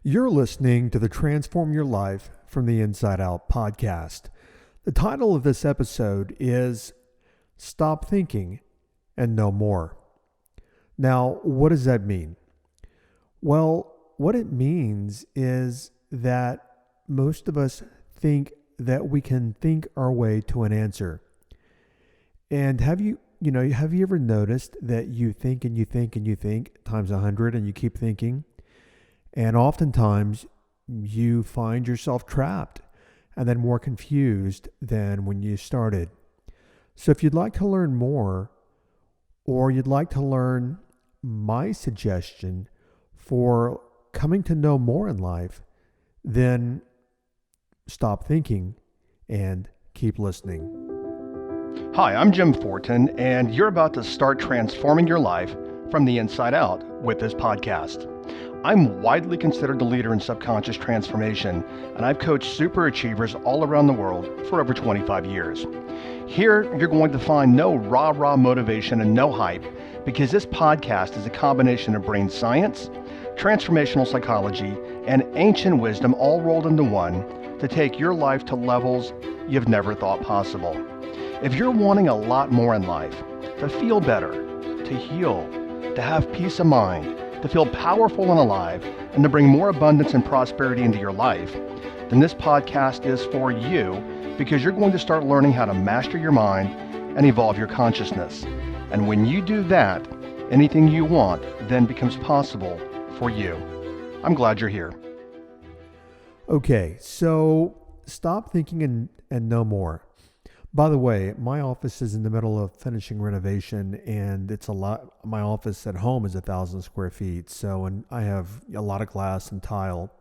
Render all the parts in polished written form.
You're listening to the Transform Your Life from the Inside Out podcast. The title of this episode is Stop Thinking and Know More. Now, what does that mean? Well, what it means is that most of us think that we can think our way to an answer. And have you ever noticed that you think and you think and you think times 100 and you keep thinking? And oftentimes you find yourself trapped and then more confused than when you started. So if you'd like to learn more, or you'd like to learn my suggestion for coming to know more in life, then stop thinking and keep listening. Hi, I'm Jim Fortin, and you're about to start transforming your life from the inside out with this podcast. I'm widely considered the leader in subconscious transformation, and I've coached super achievers all around the world for over 25 years. Here, you're going to find no rah-rah motivation and no hype, because this podcast is a combination of brain science, transformational psychology, and ancient wisdom all rolled into one to take your life to levels you've never thought possible. If you're wanting a lot more in life, to feel better, to heal, to have peace of mind, to feel powerful and alive, and to bring more abundance and prosperity into your life, then this podcast is for you, because you're going to start learning how to master your mind and evolve your consciousness. And when you do that, anything you want then becomes possible for you. I'm glad you're here. Okay, so stop thinking and know more. By the way, my office is in the middle of finishing renovation, and it's a lot. My office at home is 1,000 square feet, and I have a lot of glass and tile.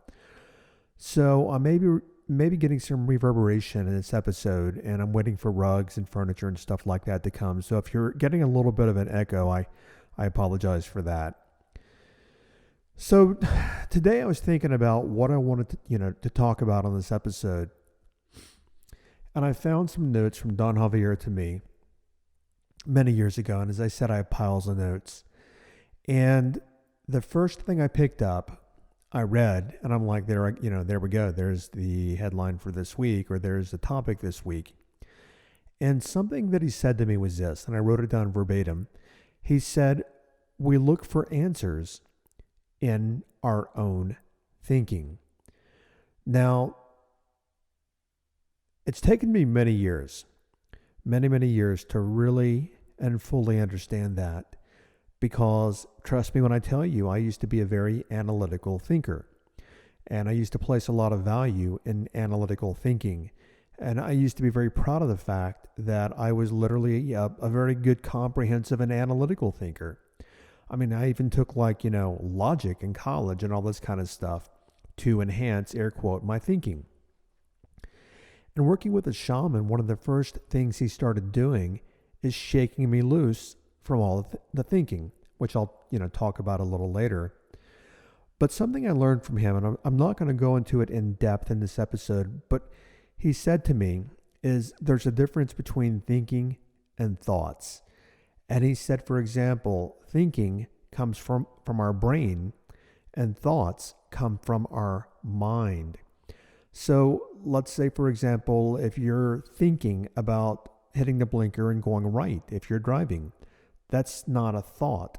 So I maybe getting some reverberation in this episode, and I'm waiting for rugs and furniture and stuff like that to come. So if you're getting a little bit of an echo, I apologize for that. So today I was thinking about what I wanted to talk about on this episode. And I found some notes from Don Javier to me many years ago. And as I said, I have piles of notes. And the first thing I picked up, I read, and I'm like, there we go. There's the headline for this week, or there's the topic this week. And something that he said to me was this, and I wrote it down verbatim. He said, we look for answers in our own thinking. Now, it's taken me many years to really and fully understand that, because trust me when I tell you, I used to be a very analytical thinker, and I used to place a lot of value in analytical thinking, and I used to be very proud of the fact that I was literally a very good comprehensive and analytical thinker. I mean, I even took logic in college and all this kind of stuff to enhance, air quote, my thinking. And working with a shaman, one of the first things he started doing is shaking me loose from all the thinking, which I'll talk about a little later. But something I learned from him, and I'm not going to go into it in depth in this episode, but he said to me is there's a difference between thinking and thoughts. And he said, for example, thinking comes from our brain and thoughts come from our mind. So let's say, for example, if you're thinking about hitting the blinker and going right, if you're driving, that's not a thought.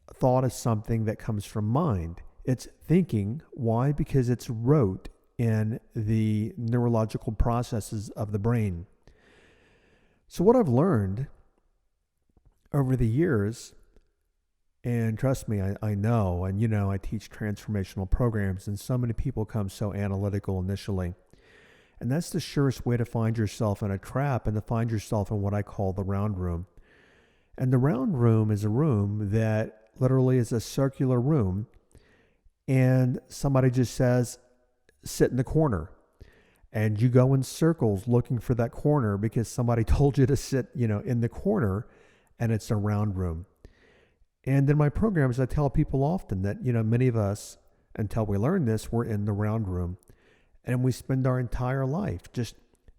A thought is something that comes from mind. It's thinking. Why? Because it's wrote in the neurological processes of the brain. So what I've learned over the years, and trust me, I know, and I teach transformational programs, and so many people come so analytical initially. And that's the surest way to find yourself in a trap and to find yourself in what I call the round room. And the round room is a room that literally is a circular room, and somebody just says, sit in the corner. And you go in circles looking for that corner because somebody told you to sit, in the corner, and it's a round room. And in my programs, I tell people often that, many of us, until we learn this, we're in the round room. And we spend our entire life just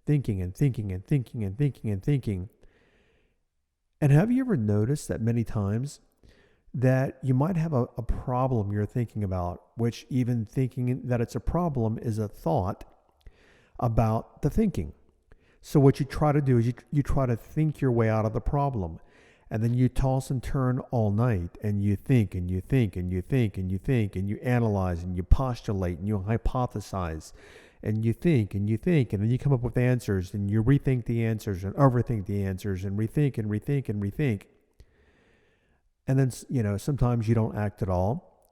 thinking and thinking and thinking and thinking and thinking. And have you ever noticed that many times that you might have a problem you're thinking about, which even thinking that it's a problem is a thought about the thinking. So what you try to do is you try to think your way out of the problem. And then you toss and turn all night, and you think and you think and you think and you think and you analyze and you postulate and you hypothesize and you think and you think, and then you come up with answers, and you rethink the answers and overthink the answers and rethink and rethink and rethink. And then, sometimes you don't act at all.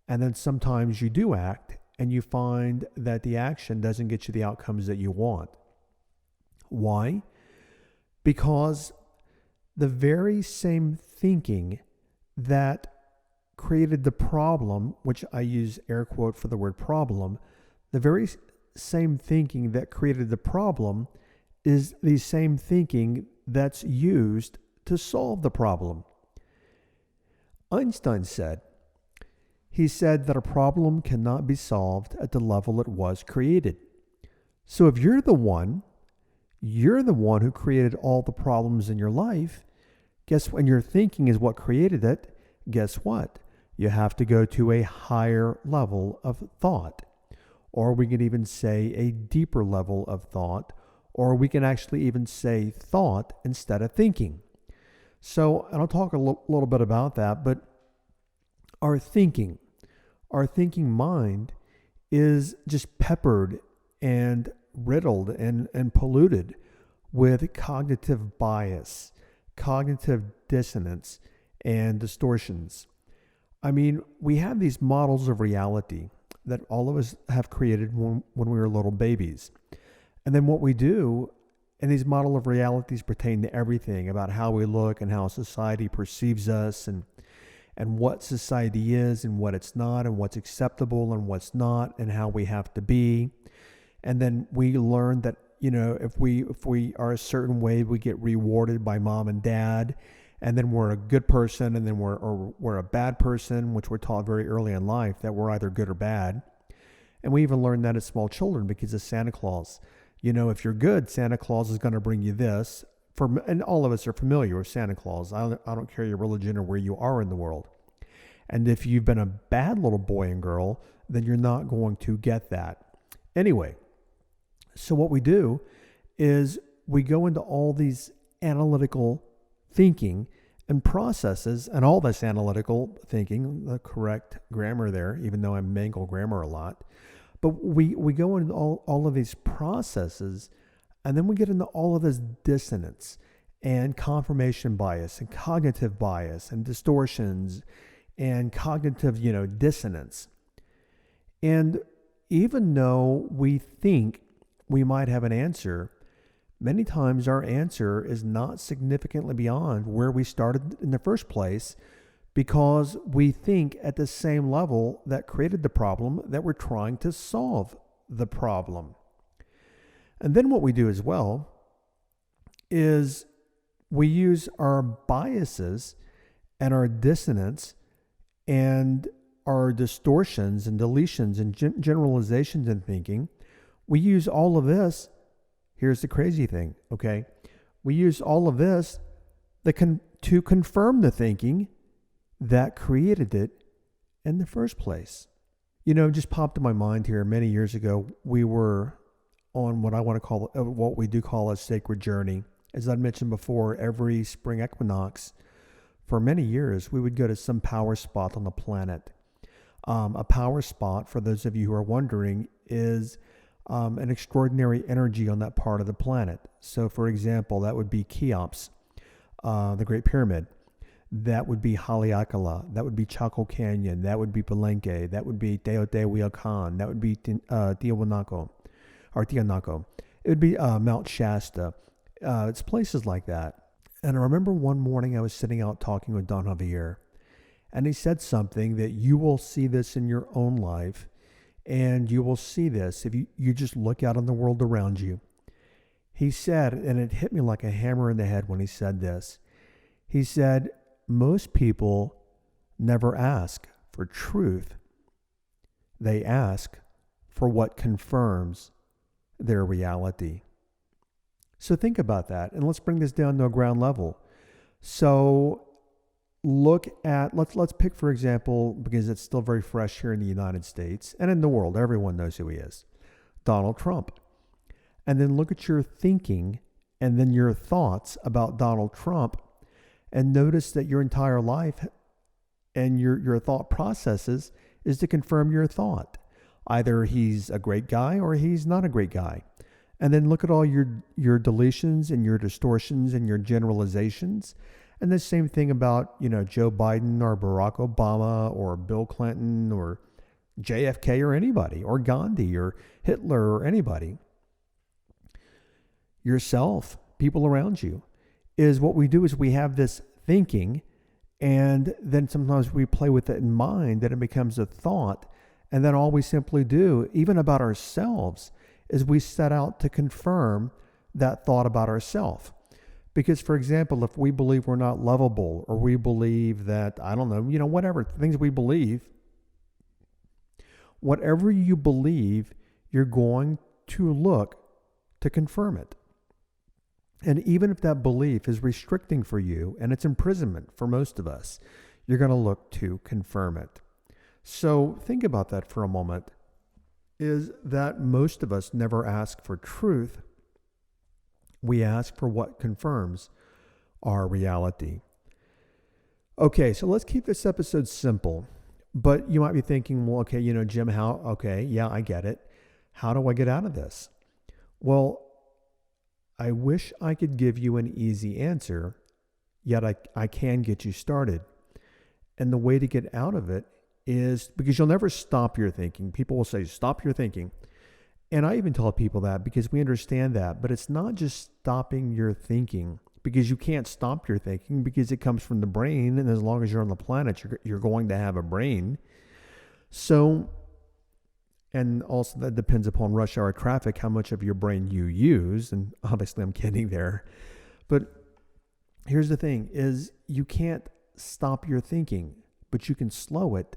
And then sometimes you do act, and you find that the action doesn't get you the outcomes that you want. Why? Because the very same thinking that created the problem, which I use air quote for the word problem, the very same thinking that created the problem is the same thinking that's used to solve the problem. Einstein said that a problem cannot be solved at the level it was created. So if you're the one who created all the problems in your life, when your thinking is what created it, guess what? You have to go to a higher level of thought. Or we can even say a deeper level of thought, or we can actually even say thought instead of thinking. So, and I'll talk a little bit about that, but our thinking mind is just peppered and riddled and polluted with cognitive bias, cognitive dissonance, and distortions. I mean, we have these models of reality that all of us have created when we were little babies. And then what we do, and these model of realities pertain to everything about how we look and how society perceives us, and what society is and what it's not, and what's acceptable and what's not, and how we have to be. And then we learn that, if we are a certain way, we get rewarded by mom and dad, and then we're a good person, and then we're a bad person, which we're taught very early in life that we're either good or bad. And we even learn that as small children because of Santa Claus. If you're good, Santa Claus is going to bring you this. And all of us are familiar with Santa Claus. I don't care your religion or where you are in the world. And if you've been a bad little boy and girl, then you're not going to get that. Anyway, so what we do is we go into all these analytical thinking and processes, and all this analytical thinking, the correct grammar there, even though I mangle grammar a lot. But we go into all of these processes, and then we get into all of this dissonance and confirmation bias and cognitive bias and distortions and cognitive, dissonance. And even though we think we might have an answer, many times our answer is not significantly beyond where we started in the first place, because we think at the same level that created the problem that we're trying to solve the problem. And then what we do as well is we use our biases and our dissonance and our distortions and deletions and generalizations in thinking. We use all of this. Here's the crazy thing, okay? We use all of this to confirm the thinking that created it in the first place. Just popped in my mind here. Many years ago, we were on what I want to call, what we do call a sacred journey. As I mentioned before, every spring equinox, for many years, we would go to some power spot on the planet. A power spot, for those of you who are wondering, is an extraordinary energy on that part of the planet. So, for example, that would be Cheops, the Great Pyramid. That would be Haleakala. That would be Chaco Canyon. That would be Palenque. That would be Teotihuacan. That would be Tiwanaku. It would be Mount Shasta. It's places like that. And I remember one morning I was sitting out talking with Don Javier, and he said something that you will see this in your own life, and you will see this if you just look out on the world around you. He said, and it hit me like a hammer in the head when he said this. He said, most people never ask for truth. They ask for what confirms their reality. So think about that, and let's bring this down to a ground level. So look at, let's pick, for example, because it's still very fresh here in the United States and in the world, everyone knows who he is, Donald Trump. And then look at your thinking and then your thoughts about Donald Trump, and notice that your entire life and your thought processes is to confirm your thought. Either he's a great guy or he's not a great guy. And then look at all your deletions and your distortions and your generalizations. And the same thing about, Joe Biden or Barack Obama or Bill Clinton or JFK or anybody, or Gandhi or Hitler or anybody. Yourself, people around you, is what we do is we have this thinking, and then sometimes we play with it in mind that it becomes a thought. And then all we simply do, even about ourselves, is we set out to confirm that thought about ourselves. Because, for example, if we believe we're not lovable, or we believe that, I don't know, whatever things we believe, whatever you believe, you're going to look to confirm it. And even if that belief is restricting for you and it's imprisonment for most of us, you're going to look to confirm it. So think about that for a moment, is that most of us never ask for truth. We ask for what confirms our reality. Okay, so let's keep this episode simple. But you might be thinking, well, okay, Jim, how? Okay, yeah, I get it. How do I get out of this? Well, I wish I could give you an easy answer, yet I can get you started. And the way to get out of it is, because you'll never stop your thinking. People will say, stop your thinking. And I even tell people that because we understand that. But it's not just stopping your thinking, because you can't stop your thinking because it comes from the brain. And as long as you're on the planet, you're going to have a brain. So, and also that depends upon rush hour traffic, how much of your brain you use. And obviously I'm kidding there. But here's the thing, is you can't stop your thinking, but you can slow it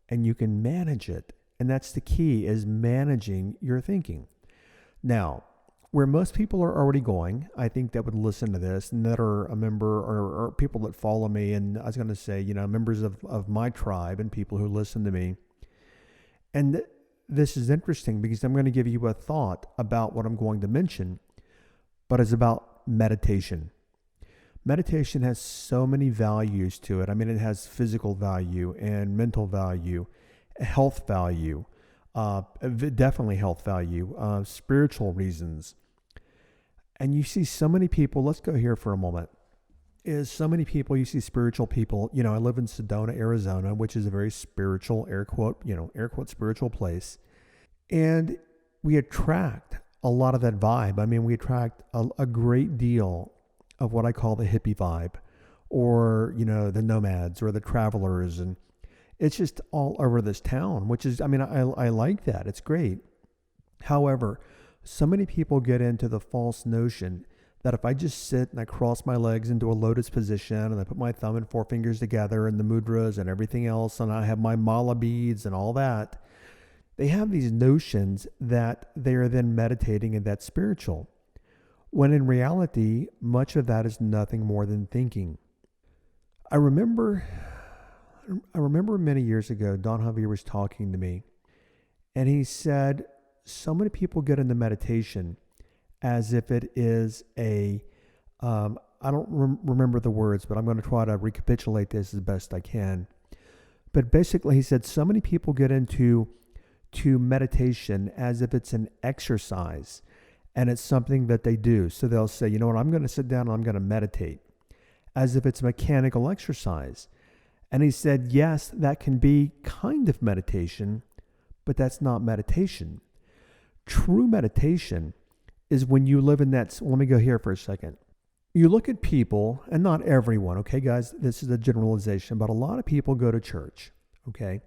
and you can manage it. And that's the key, is managing your thinking. Now, where most people are already going, I think, that would listen to this and that are a member or people that follow me, and I was going to say, members of my tribe and people who listen to me. And this is interesting because I'm going to give you a thought about what I'm going to mention, but it's about meditation. Meditation has so many values to it. I mean, it has physical value and mental value, health value, definitely health value, spiritual reasons. And you see so many people, let's go here for a moment, is so many people, you see spiritual people. I live in Sedona, Arizona, which is a very spiritual, air quote, spiritual place. And we attract a lot of that vibe. I mean, we attract a great deal of what I call the hippie vibe, or, the nomads or the travelers. And it's just all over this town, which is, I like that. It's great. However, so many people get into the false notion that if I just sit and I cross my legs into a lotus position and I put my thumb and forefingers together and the mudras and everything else, and I have my mala beads and all that, they have these notions that they are then meditating and that's spiritual. When in reality, much of that is nothing more than thinking. I remember many years ago, Don Javier was talking to me, and he said, so many people get into meditation as if it is I don't remember the words, but I'm going to try to recapitulate this as best I can. But basically, he said, so many people get into meditation as if it's an exercise, and it's something that they do. So they'll say, you know what, I'm going to sit down and I'm going to meditate, as if it's mechanical exercise. And he said, yes, that can be kind of meditation, but that's not meditation. True meditation is when you live in that. Let me go here for a second. You look at people, and not everyone, okay, guys, this is a generalization, but a lot of people go to church, okay?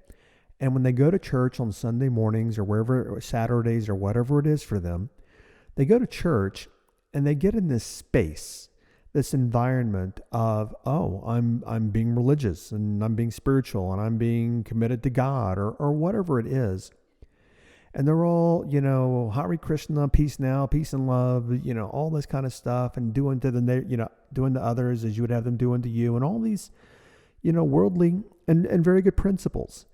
And when they go to church on Sunday mornings or wherever, or Saturdays or whatever it is for them, they go to church and they get in this space, this environment of, oh, I'm being religious and I'm being spiritual and I'm being committed to God or whatever it is. And they're all, Hare Krishna, peace now, peace and love, all this kind of stuff, and doing to others as you would have them do unto you, and all these, worldly and very good principles.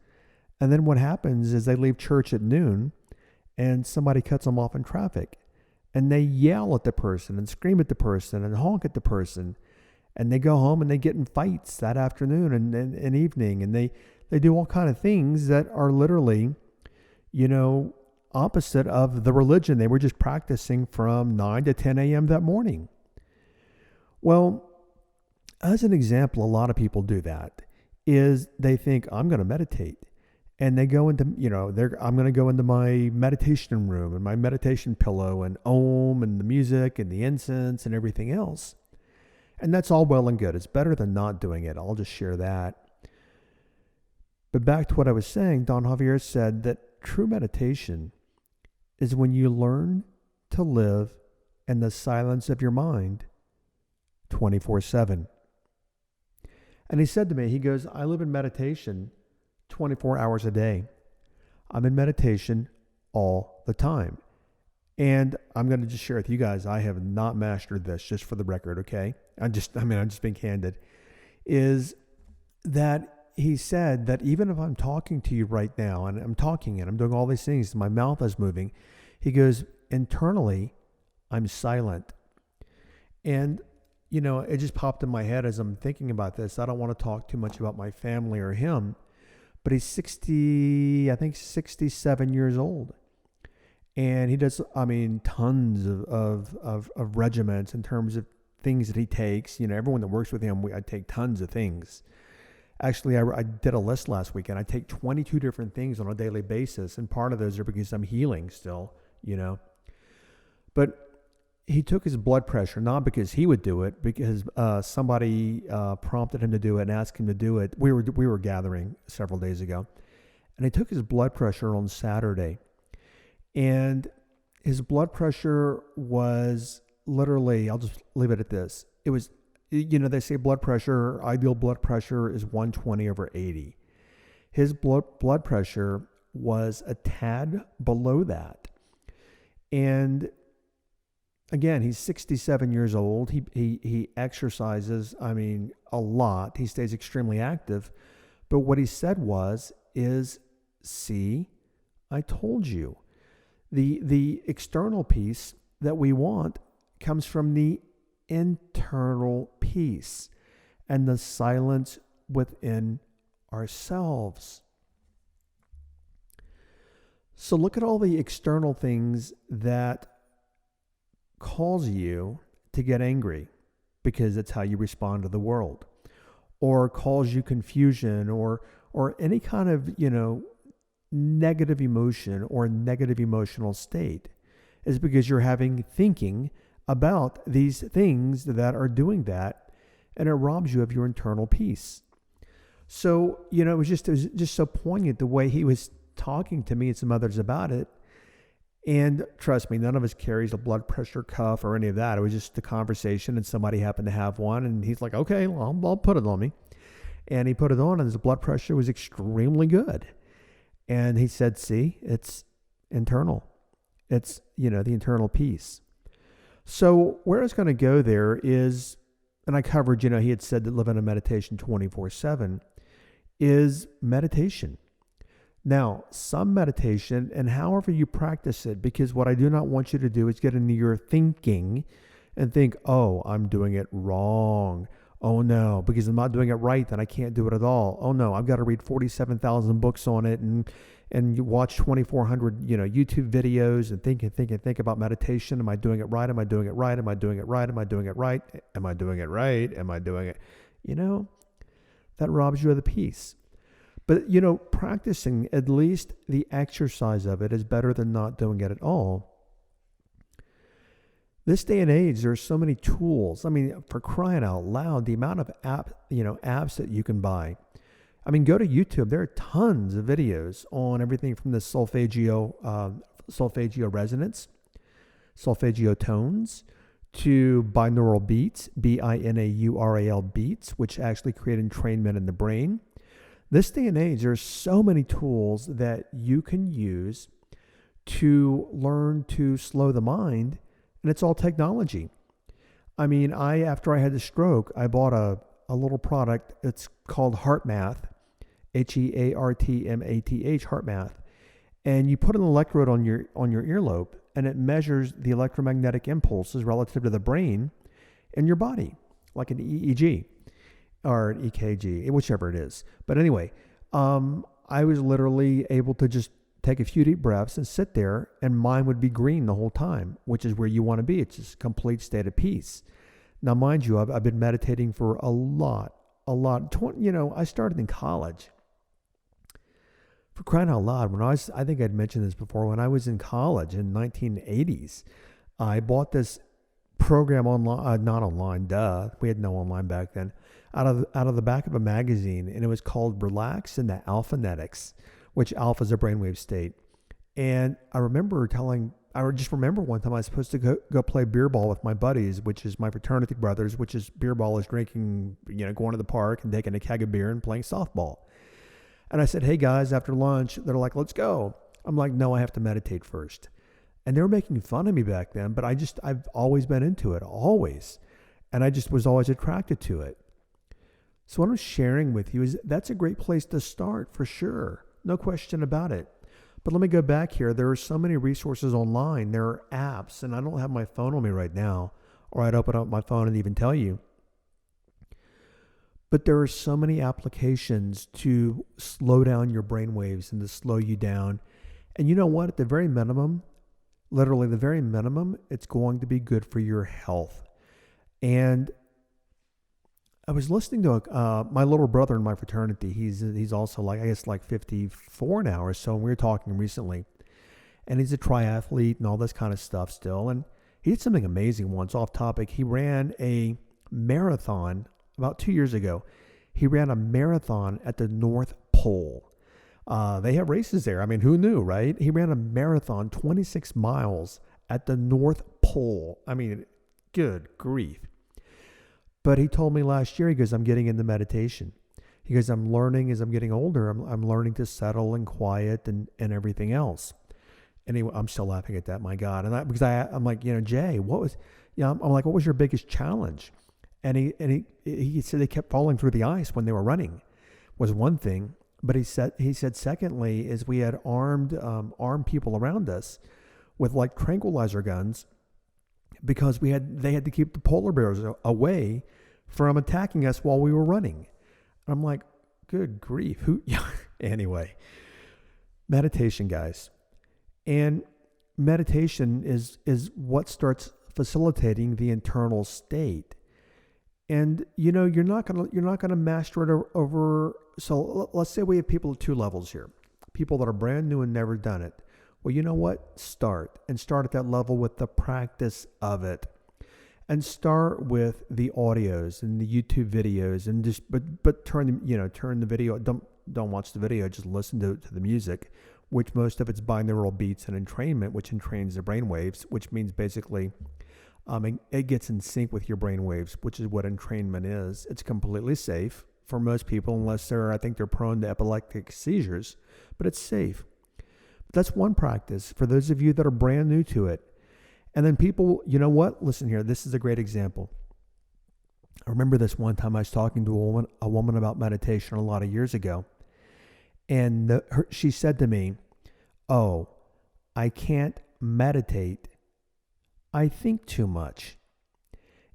And then what happens is they leave church at noon and somebody cuts them off in traffic. And they yell at the person and scream at the person and honk at the person. And they go home and they get in fights that afternoon and evening. And they do all kind of things that are literally, opposite of the religion they were just practicing from 9 to 10 a.m. that morning. Well, as an example, a lot of people do that, is they think, I'm going to meditate. And they go into, I'm going to go into my meditation room and my meditation pillow and Om and the music and the incense and everything else. And that's all well and good. It's better than not doing it. I'll just share that. But back to what I was saying, Don Javier said that true meditation is when you learn to live in the silence of your mind 24/7. And he said to me, he goes, I live in meditation 24 hours a day. I'm in meditation all the time. And I'm going to just share with you guys, I have not mastered this, just for the record, okay? I'm just being candid. Is that he said that even if I'm talking to you right now, and I'm talking and I'm doing all these things, my mouth is moving, he goes, internally, I'm silent. And, it just popped in my head as I'm thinking about this. I don't want to talk too much about my family or him, but he's 67 years old. And he does, tons of regiments in terms of things that he takes. Everyone that works with him, I take tons of things. Actually, I did a list last week, and I take 22 different things on a daily basis. And part of those are because I'm healing still, But he took his blood pressure, not because he would do it, because somebody prompted him to do it and asked him to do it. We were gathering several days ago. And he took his blood pressure on Saturday. And his blood pressure was literally, I'll just leave it at this. It was, they say ideal blood pressure is 120/80. His blood pressure was a tad below that. And again, he's 67 years old. He exercises, a lot. He stays extremely active. But what he said is, see, I told you. The external peace that we want comes from the internal peace and the silence within ourselves. So look at all the external things that cause you to get angry, because it's how you respond to the world, or cause you confusion or any kind of, negative emotion or negative emotional state, is because you're thinking about these things that are doing that, and it robs you of your internal peace. So, it was just so poignant the way he was talking to me and some others about it. And trust me, none of us carries a blood pressure cuff or any of that. It was just a conversation, and somebody happened to have one, and he's like, okay, well, I'll put it on me. And he put it on, and his blood pressure was extremely good. And he said, see, it's internal. It's, the internal peace. So where I was going to go there is, and I covered, he had said that living in meditation 24/7 is meditation. Now, some meditation, and however you practice it, because what I do not want you to do is get into your thinking and think, oh, I'm doing it wrong. Oh no, because I'm not doing it right, then I can't do it at all. Oh no, I've got to read 47,000 books on it and you watch 2,400, YouTube videos and think about meditation. Am I doing it right? Am I doing it right? Am I doing it right? Am I doing it right? Am I doing it right? Am I doing it? That robs you of the peace. But, practicing at least the exercise of it is better than not doing it at all. This day and age, there's so many tools. For crying out loud, the amount of apps that you can buy. Go to YouTube. There are tons of videos on everything from the solfeggio resonance, solfeggio tones, to binaural beats, binaural beats, which actually create entrainment in the brain. This day and age, there's so many tools that you can use to learn to slow the mind. And it's all technology. After I had the stroke, I bought a little product. It's called HeartMath, HeartMath, HeartMath. And you put an electrode on your earlobe, and it measures the electromagnetic impulses relative to the brain in your body, like an EEG or an EKG, whichever it is. But anyway, I was literally able to just take a few deep breaths and sit there, and mine would be green the whole time, which is where you want to be. It's just a complete state of peace. Now, mind you, I've been meditating for a lot. I started in college. For crying out loud, I think I'd mentioned this before, when I was in college in 1980s, I bought this program online, not online, we had no online back then, out of the back of a magazine, and it was called Relax in the Alphanetics, which alpha is a brainwave state. And I just remember one time I was supposed to go play beer ball with my buddies, which is my fraternity brothers, which is beer ball is drinking, going to the park and taking a keg of beer and playing softball. And I said, hey guys, after lunch, they're like, let's go. I'm like, no, I have to meditate first. And they were making fun of me back then, but I've always been into it, always. And I just was always attracted to it. So what I'm sharing with you is that's a great place to start for sure. No question about it. But let me go back here. There are so many resources online. There are apps, and I don't have my phone on me right now, or I'd open up my phone and even tell you. But there are so many applications to slow down your brain waves and to slow you down. And you know what? At the very minimum, literally the very minimum, it's going to be good for your health. And I was listening to my little brother in my fraternity. He's also like 54 now or so. And we were talking recently. And he's a triathlete and all this kind of stuff still. And he did something amazing once, off topic. He ran a marathon about 2 years ago. He ran a marathon at the North Pole. They have races there. I mean, who knew, right? He ran a marathon, 26 miles at the North Pole. I mean, good grief. But he told me last year, he goes, I'm getting into meditation. He goes, I'm learning as I'm getting older. I'm learning to settle and quiet and everything else. Anyway, I'm still laughing at that, my God. And I'm like, Jay, I'm like, what was your biggest challenge? And he said they kept falling through the ice when they were running, was one thing. But he said secondly is we had armed people around us with like tranquilizer guns, because they had to keep the polar bears away from attacking us while we were running. I'm like, good grief. Anyway, meditation, guys. And meditation is what starts facilitating the internal state. And you're not gonna master it over. So let's say we have people at two levels here. People that are brand new and never done it. Well, you know what? Start at that level with the practice of it, and start with the audios and the YouTube videos, and just but turn the video. Don't watch the video. Just listen to the music, which most of it's binaural beats and entrainment, which entrains the brain waves, which means basically. It gets in sync with your brain waves, which is what entrainment is. It's completely safe for most people, unless I think they're prone to epileptic seizures, but it's safe. But that's one practice for those of you that are brand new to it. And then people, you know what? Listen here. This is a great example. I remember this one time I was talking to a woman about meditation a lot of years ago. And she said to me, oh, I can't meditate. I think too much.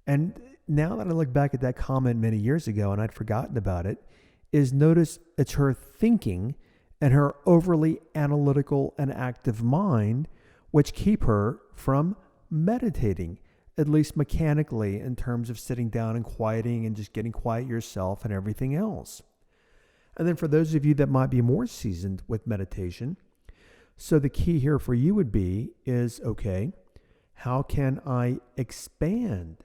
And now that I look back at that comment many years ago and I'd forgotten about it, notice it's her thinking and her overly analytical and active mind which keep her from meditating, at least mechanically, in terms of sitting down and quieting and just getting quiet yourself and everything else. And then for those of you that might be more seasoned with meditation, so the key here for you would be okay, how can I expand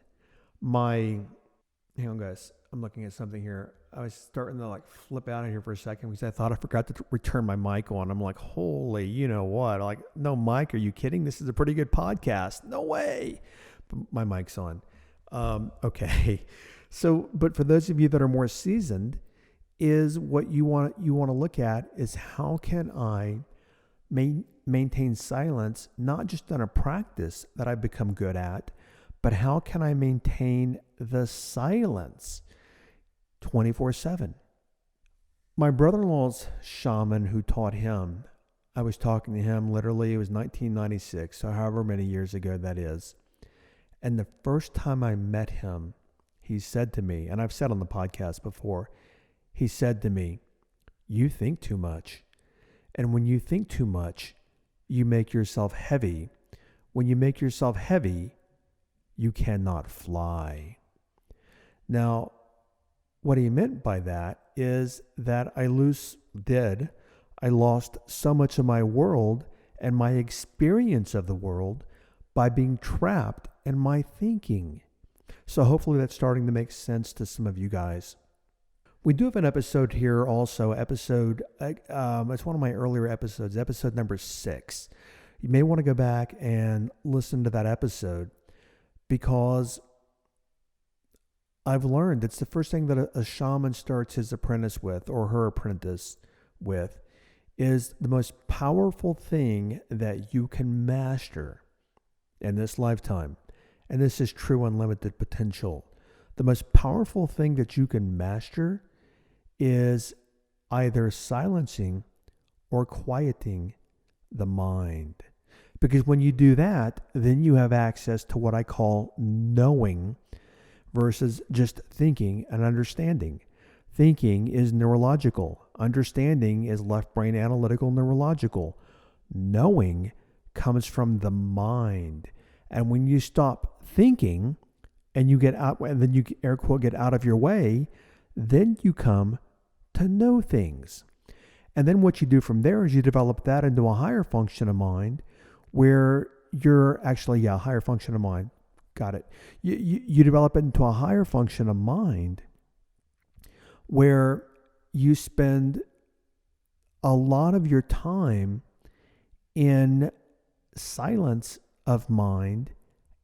hang on guys, I'm looking at something here. I was starting to flip out of here for a second because I thought I forgot to return my mic on. I'm like, holy, you know what? No mic, are you kidding? This is a pretty good podcast. No way. But my mic's on. Okay. So, but for those of you that are more seasoned, is what you want to look at is how can I maintain silence, not just on a practice that I've become good at, but how can I maintain the silence 24/7. My brother-in-law's shaman who taught him, I was talking to him literally, it was 1996, so however many years ago that is. And the first time I met him, he said to me, and I've said on the podcast before, he said to me, "You think too much. And when you think too much, you make yourself heavy. When you make yourself heavy, you cannot fly." Now, what he meant by that is that I lost so much of my world and my experience of the world by being trapped in my thinking. So hopefully that's starting to make sense to some of you guys. We do have an episode here also, it's one of my earlier episodes, episode number 6. You may want to go back and listen to that episode because I've learned it's the first thing that a shaman starts his apprentice with, or her apprentice with, is the most powerful thing that you can master in this lifetime. And this is true unlimited potential. The most powerful thing that you can master is either silencing or quieting the mind. Because when you do that, then you have access to what I call knowing versus just thinking and understanding. Thinking is neurological. Understanding is left brain analytical neurological. Knowing comes from the mind. And when you stop thinking and you get out, and then you air quote get out of your way, then you come to know things. And then what you do from there is you develop that into a higher function of mind where you're actually, higher function of mind. Got it. You develop it into a higher function of mind where you spend a lot of your time in silence of mind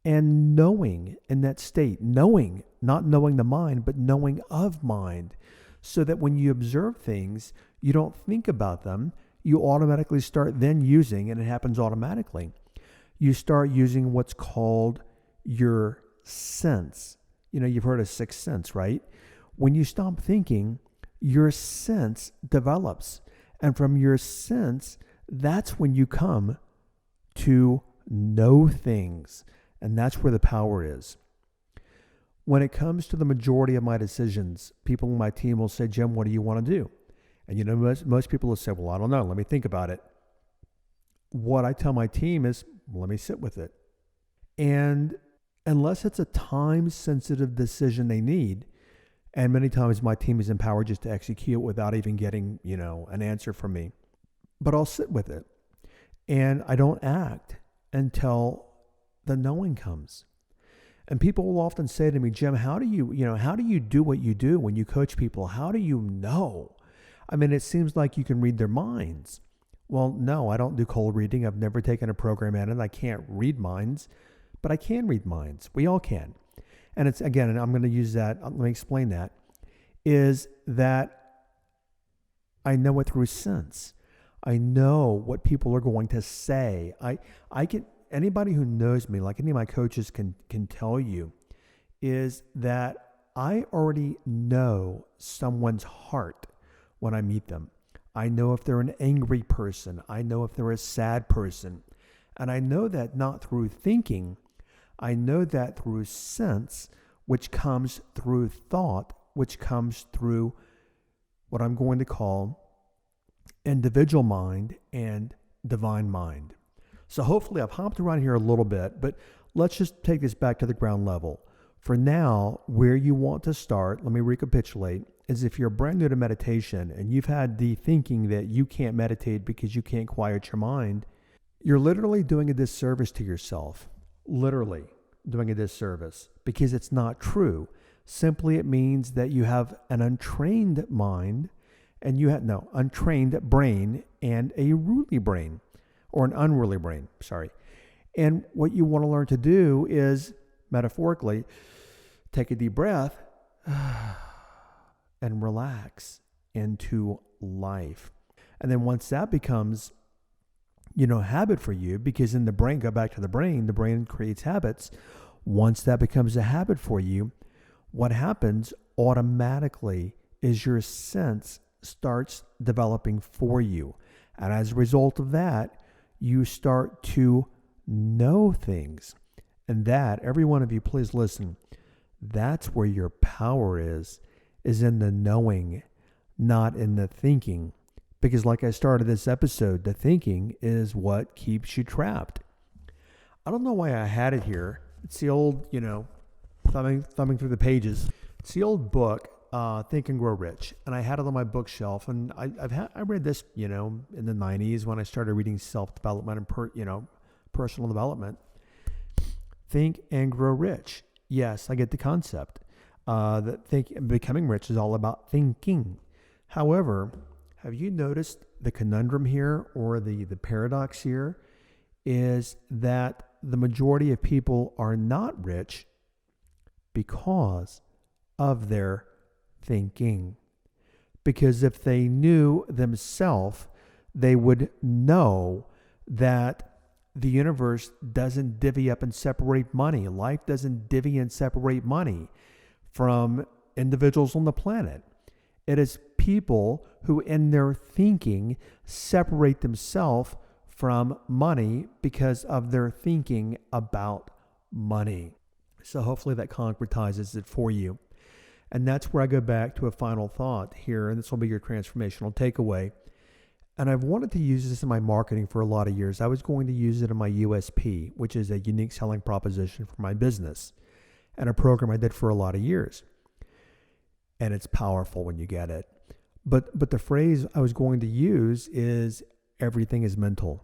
and knowing in that state. Knowing, not knowing the mind, but knowing of mind. So that when you observe things, you don't think about them. You automatically start then using, and it happens automatically, you start using what's called your sense. You've heard of sixth sense, right? When you stop thinking, your sense develops. And from your sense, that's when you come to know things. And that's where the power is. When it comes to the majority of my decisions, people on my team will say, "Jim, what do you want to do?" And most people will say, "Well, I don't know. Let me think about it." What I tell my team is, let me sit with it. And unless it's a time-sensitive decision they need, and many times my team is empowered just to execute without even getting, an answer from me. But I'll sit with it. And I don't act until the knowing comes. And people will often say to me, "Jim, how do you do what you do when you coach people? How do you know? I mean, it seems like you can read their minds." Well, no, I don't do cold reading. I've never taken a program at it. I can't read minds, but I can read minds. We all can. And it's, again, and I'm going to use that, let me explain that, is that I know it through sense. I know what people are going to say. I can, anybody who knows me, like any of my coaches can tell you, is that I already know someone's heart when I meet them. I know if they're an angry person. I know if they're a sad person. And I know that not through thinking. I know that through sense, which comes through thought, which comes through what I'm going to call individual mind and divine mind. So hopefully I've hopped around here a little bit, but let's just take this back to the ground level. For now, where you want to start, let me recapitulate, is if you're brand new to meditation and you've had the thinking that you can't meditate because you can't quiet your mind, you're literally doing a disservice to yourself. Literally doing a disservice because it's not true. Simply it means that you have an untrained mind and you have untrained brain and a ruly brain, or an unruly brain, sorry. And what you want to learn to do is, metaphorically, take a deep breath and relax into life. And then once that becomes, habit for you, because in the brain, go back to the brain creates habits. Once that becomes a habit for you, what happens automatically is your sense starts developing for you. And as a result of that, you start to know things. And that, every one of you, please listen, that's where your power is in the knowing, not in the thinking. Because like I started this episode, the thinking is what keeps you trapped. I don't know why I had it here. It's the old, thumbing through the pages. It's the old book, Think and Grow Rich. And I had it on my bookshelf. And I read this, in the 90s when I started reading self-development and, personal development. Think and Grow Rich. Yes, I get the concept. That becoming rich is all about thinking. However, have you noticed the conundrum here, or the paradox here, is that the majority of people are not rich because of their thinking. Because if they knew themselves, they would know that the universe doesn't divvy up and separate money. Life doesn't divvy and separate money from individuals on the planet. It is people who in their thinking separate themselves from money because of their thinking about money. So hopefully that concretizes it for you. And that's where I go back to a final thought here, and this will be your transformational takeaway. And I've wanted to use this in my marketing for a lot of years. I was going to use it in my USP, which is a unique selling proposition for my business, and a program I did for a lot of years. And it's powerful when you get it. But the phrase I was going to use is everything is mental.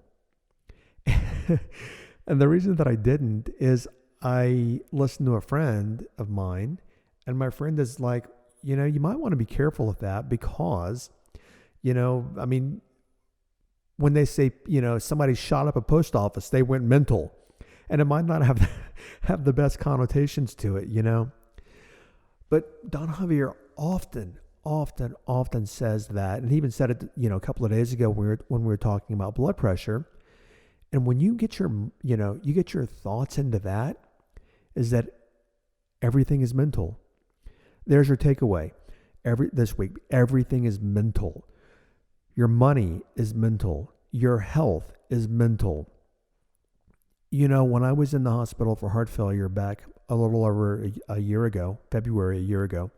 And the reason that I didn't is I listened to a friend of mine, and my friend is like, you might want to be careful with that because, when they say, somebody shot up a post office, they went mental. And it might not have the best connotations to it, But Don Javier often says that, and he even said it, a couple of days ago when we were talking about blood pressure. And when you get your thoughts into that, is that everything is mental. There's your takeaway. This week, everything is mental. Your money is mental. Your health is mental. When I was in the hospital for heart failure back a little over a year ago, February a year ago,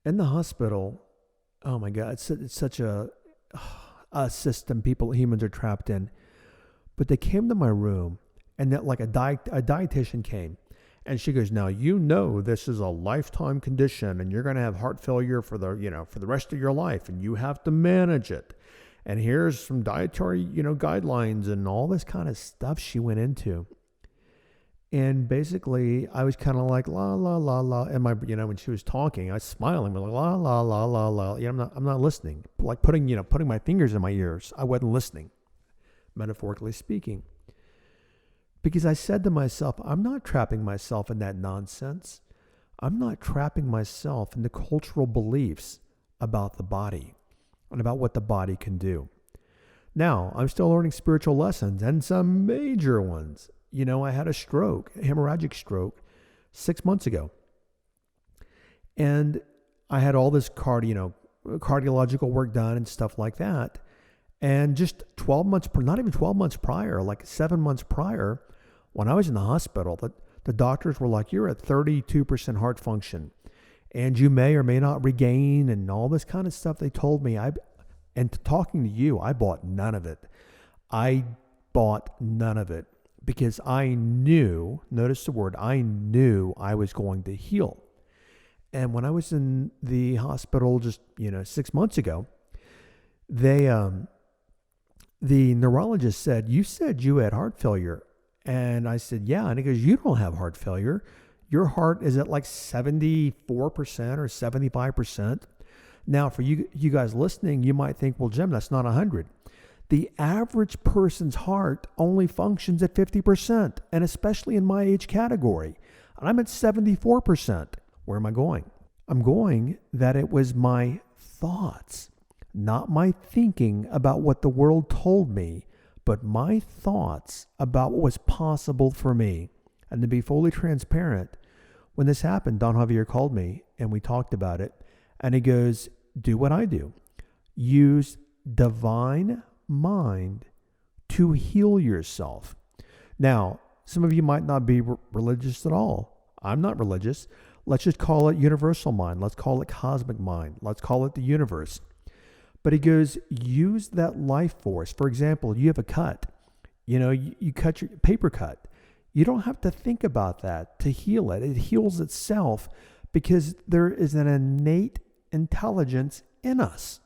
in the hospital, oh my God, it's such a system humans are trapped in. But they came to my room, and that like a dietitian came, and she goes, "Now this is a lifetime condition, and you're going to have heart failure for the rest of your life, and you have to manage it. And here's some dietary guidelines and all this kind of stuff." She went into, and basically I was kind of like la la la la, and my when she was talking, I was smiling, like la la la la la. I'm not listening, like putting my fingers in my ears. I wasn't listening, metaphorically speaking. Because I said to myself, I'm not trapping myself in that nonsense. I'm not trapping myself in the cultural beliefs about the body and about what the body can do. Now, I'm still learning spiritual lessons, and some major ones. I had a hemorrhagic stroke 6 months ago. And I had all this cardiological work done and stuff like that. And just 12 months, not even 12 months prior, like 7 months prior, when I was in the hospital, the doctors were like, "You're at 32% heart function, and you may or may not regain," and all this kind of stuff they told me. And talking to you, I bought none of it. Because I knew, notice the word, I knew I was going to heal. And when I was in the hospital just, 6 months ago, the neurologist said, "You said you had heart failure." And I said, "Yeah." And he goes, "You don't have heart failure. Your heart is at like 74% or 75%. Now, for you guys listening, you might think, "Well, Jim, that's not 100. The average person's heart only functions at 50%, and especially in my age category. And I'm at 74%. Where am I going? I'm going that it was my thoughts, not my thinking about what the world told me, but my thoughts about what was possible for me. And to be fully transparent, when this happened, Don Javier called me and we talked about it. And he goes, do what I do. Use divine mind to heal yourself. Now, some of you might not be religious at all. I'm not religious. Let's just call it universal mind. Let's call it cosmic mind. Let's call it the universe. But he goes, use that life force. For example, you have a cut. You cut your paper cut. You don't have to think about that to heal it. It heals itself because there is an innate intelligence in us.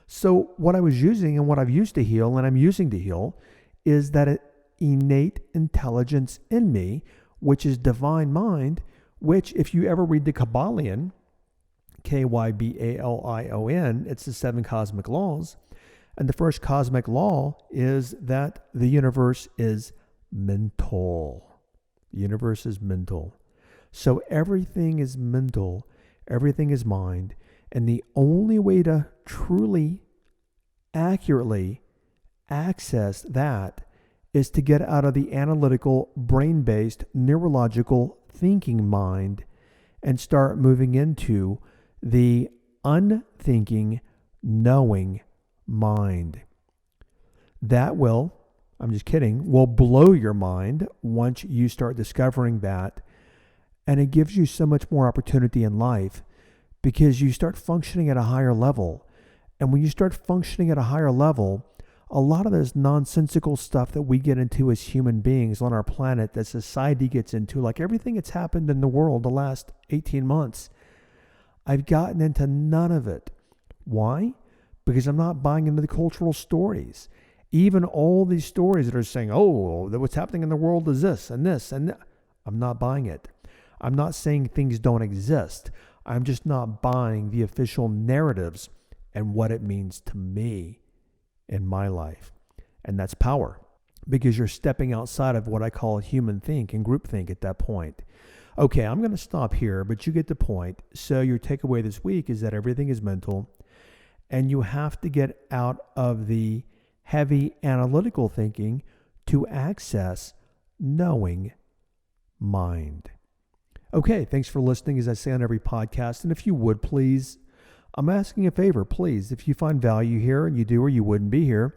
So what I was using and what I've used to heal and I'm using to heal is that innate intelligence in me, which is divine mind, which if you ever read the Kabbalion, Kybalion, it's the 7 cosmic laws. And the first cosmic law is that the universe is mental. The universe is mental. So everything is mental. Everything is mind. And the only way to truly, accurately access that is to get out of the analytical, brain-based, neurological thinking mind and start moving into the unthinking, knowing mind. That will blow your mind once you start discovering that. And it gives you so much more opportunity in life because you start functioning at a higher level. And when you start functioning at a higher level, a lot of this nonsensical stuff that we get into as human beings on our planet, that society gets into, like everything that's happened in the world the last 18 months, I've gotten into none of it. Why? Because I'm not buying into the cultural stories. Even all these stories that are saying, oh, what's happening in the world is this and this and that. I'm not buying it. I'm not saying things don't exist. I'm just not buying the official narratives and what it means to me in my life. And that's power, because you're stepping outside of what I call human think and group think at that point. Okay, I'm going to stop here, but you get the point. So your takeaway this week is that everything is mental, and you have to get out of the heavy analytical thinking to access knowing mind. Okay, thanks for listening, as I say on every podcast. And if you would, please, I'm asking a favor, please. If you find value here, and you do or you wouldn't be here,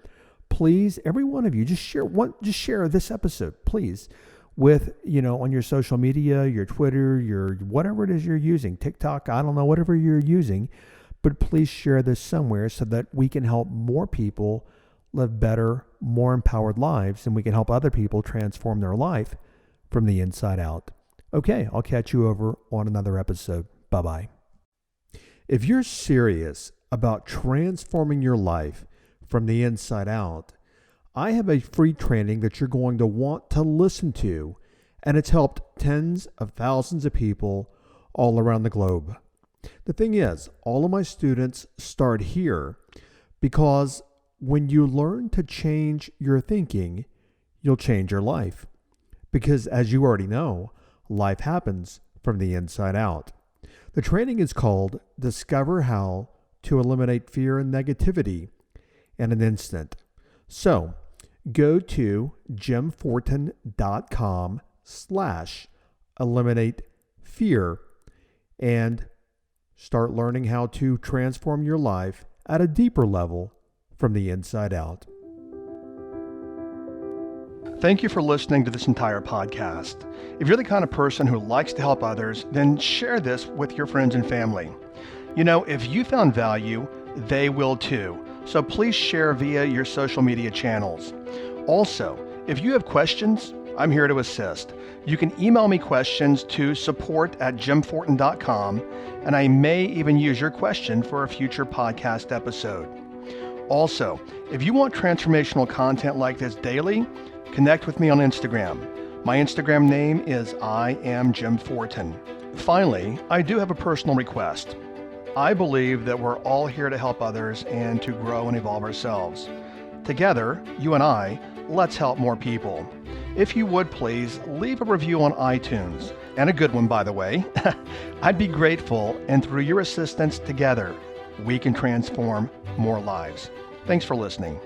please, every one of you, just share this episode, please, with, on your social media, your Twitter, your whatever it is you're using, TikTok, I don't know, whatever you're using, but please share this somewhere so that we can help more people live better, more empowered lives, and we can help other people transform their life from the inside out. Okay, I'll catch you over on another episode. Bye-bye. If you're serious about transforming your life from the inside out, I have a free training that you're going to want to listen to, and it's helped tens of thousands of people all around the globe. The thing is, all of my students start here because when you learn to change your thinking, you'll change your life. Because as you already know, life happens from the inside out. The training is called Discover How to Eliminate Fear and Negativity in an Instant. So go to jimfortin.com/eliminate fear and start learning how to transform your life at a deeper level from the inside out. Thank you for listening to this entire podcast. If you're the kind of person who likes to help others, then share this with your friends and family. If you found value, they will too. So please share via your social media channels. Also, if you have questions, I'm here to assist. You can email me questions to support@jimfortin.com, and I may even use your question for a future podcast episode. Also, if you want transformational content like this daily, connect with me on Instagram. My Instagram name is I am Jim Fortin. Finally, I do have a personal request. I believe that we're all here to help others and to grow and evolve ourselves. Together, you and I, let's help more people. If you would please leave a review on iTunes, and a good one, by the way. I'd be grateful, and through your assistance together, we can transform more lives. Thanks for listening.